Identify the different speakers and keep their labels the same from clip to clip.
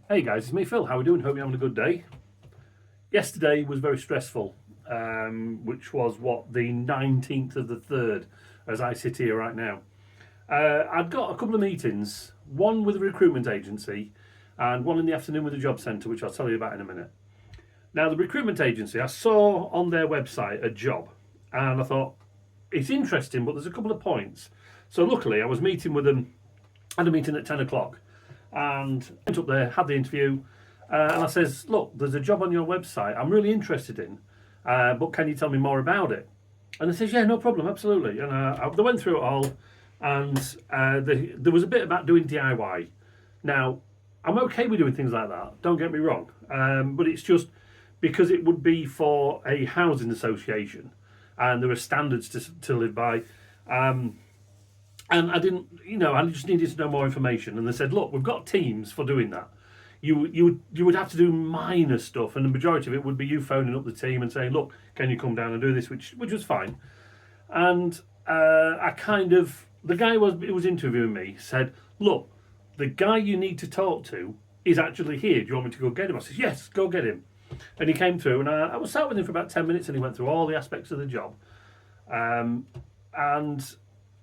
Speaker 1: Hey guys, it's me Phil. How are we doing? Hope you're having a good day. Yesterday was very stressful, which was the 19th of the 3rd, as I sit here right now. I'd got a couple of meetings, one with a recruitment agency and one in the afternoon with a job centre, which I'll tell you about in a minute. Now, the recruitment agency, I saw on their website a job and I thought, it's interesting, but there's a couple of points. So luckily, I was meeting with them, I had a meeting at 10 o'clock and went up there, had the interview, and I says, look, there's a job on your website I'm really interested in, but can you tell me more about it? And they says, yeah, no problem, absolutely. And they went through it all, and there was a bit about doing DIY. Now, I'm okay with doing things like that, don't get me wrong, but it's just because it would be for a housing association, and there are standards to live by. And I didn't, I just needed to know more information. And they said, look, we've got teams for doing that. You would have to do minor stuff, and the majority of it would be you phoning up the team and saying, look, can you come down and do this, which was fine. And the guy who was interviewing me said, look, the guy you need to talk to is actually here. Do you want me to go get him? I said, yes, go get him. And he came through, and I was sat with him for about 10 minutes, and he went through all the aspects of the job. And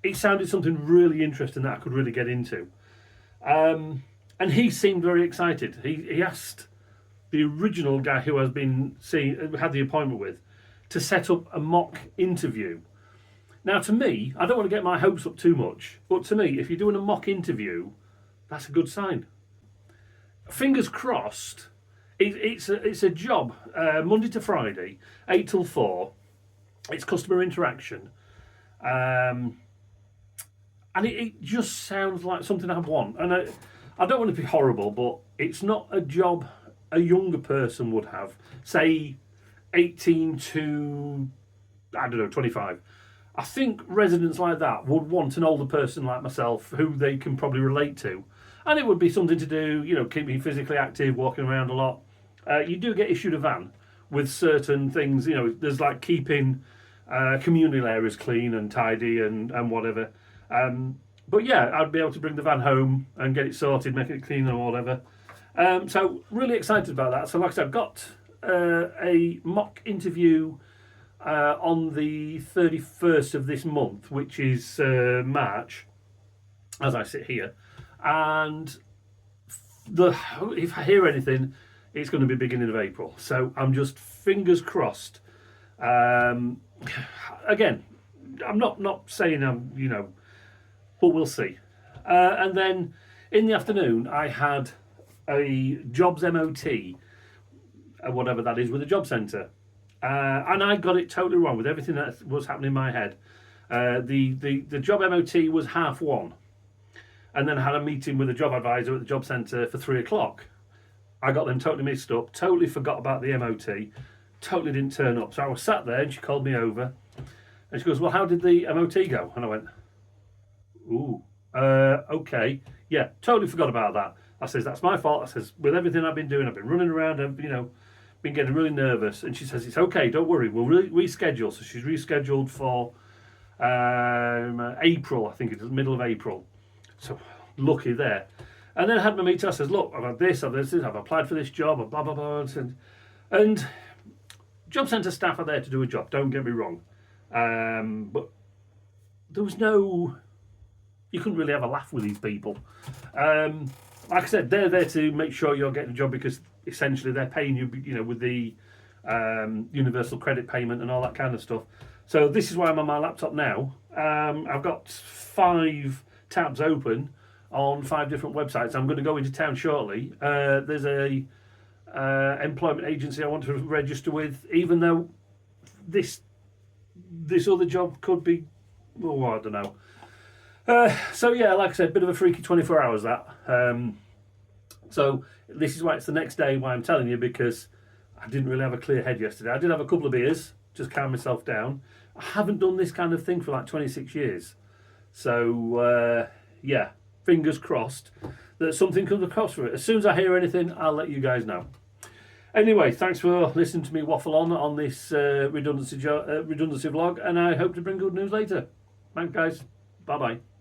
Speaker 1: it sounded something really interesting that I could really get into. And he seemed very excited. He asked the original guy who had the appointment with, to set up a mock interview. Now, to me, I don't want to get my hopes up too much, but to me, if you're doing a mock interview, that's a good sign. Fingers crossed. It's a job, Monday to Friday, 8 till 4. It's customer interaction. And it just sounds like something I want. And I don't want to be horrible, but it's not a job a younger person would have, say 18 to, 25. I think residents like that would want an older person like myself who they can probably relate to. And it would be something to do, keep me physically active, walking around a lot. You do get issued a van with certain things, there's like keeping communal areas clean and tidy and whatever. But yeah, I'd be able to bring the van home and get it sorted, make it clean or whatever. So really excited about that. So like I said, I've got a mock interview on the 31st of this month, which is March, as I sit here. And if I hear anything, it's going to be beginning of April. So I'm just fingers crossed. Again, I'm not saying but we'll see. And then in the afternoon, I had a jobs MOT, whatever that is, with a job centre. And I got it totally wrong with everything that was happening in my head. The job MOT was 1:30. And then I had a meeting with a job advisor at the job centre for 3 o'clock. I got them totally mixed up, totally forgot about the MOT, totally didn't turn up. So I was sat there and she called me over and she goes, well, how did the MOT go? And I went, okay. Yeah, totally forgot about that. I says, that's my fault. I says, with everything I've been doing, I've been running around, I've, been getting really nervous. And she says, it's okay, don't worry, we'll reschedule. So she's rescheduled for April, I think it is, middle of April. So lucky there. And then I had my meeting. I says, look, I've had this, I've applied for this job, and blah, blah, blah. And job centre staff are there to do a job, don't get me wrong. But there was you couldn't really have a laugh with these people. Like I said, they're there to make sure you're getting a job because essentially they're paying you, with the universal credit payment and all that kind of stuff. So this is why I'm on my laptop now. I've got 5 tabs open on 5 different websites. I'm going to go into town shortly. There's a employment agency I want to register with, even though this other job could be, I don't know. So yeah, like I said, bit of a freaky 24 hours that. So this is why it's the next day why I'm telling you, because I didn't really have a clear head yesterday. I did have a couple of beers, just calm myself down. I haven't done this kind of thing for like 26 years. So yeah, fingers crossed that something comes across for it. As soon as I hear anything, I'll let you guys know. Anyway, thanks for listening to me waffle on this redundancy vlog, and I hope to bring good news later. Thanks, guys. Bye-bye.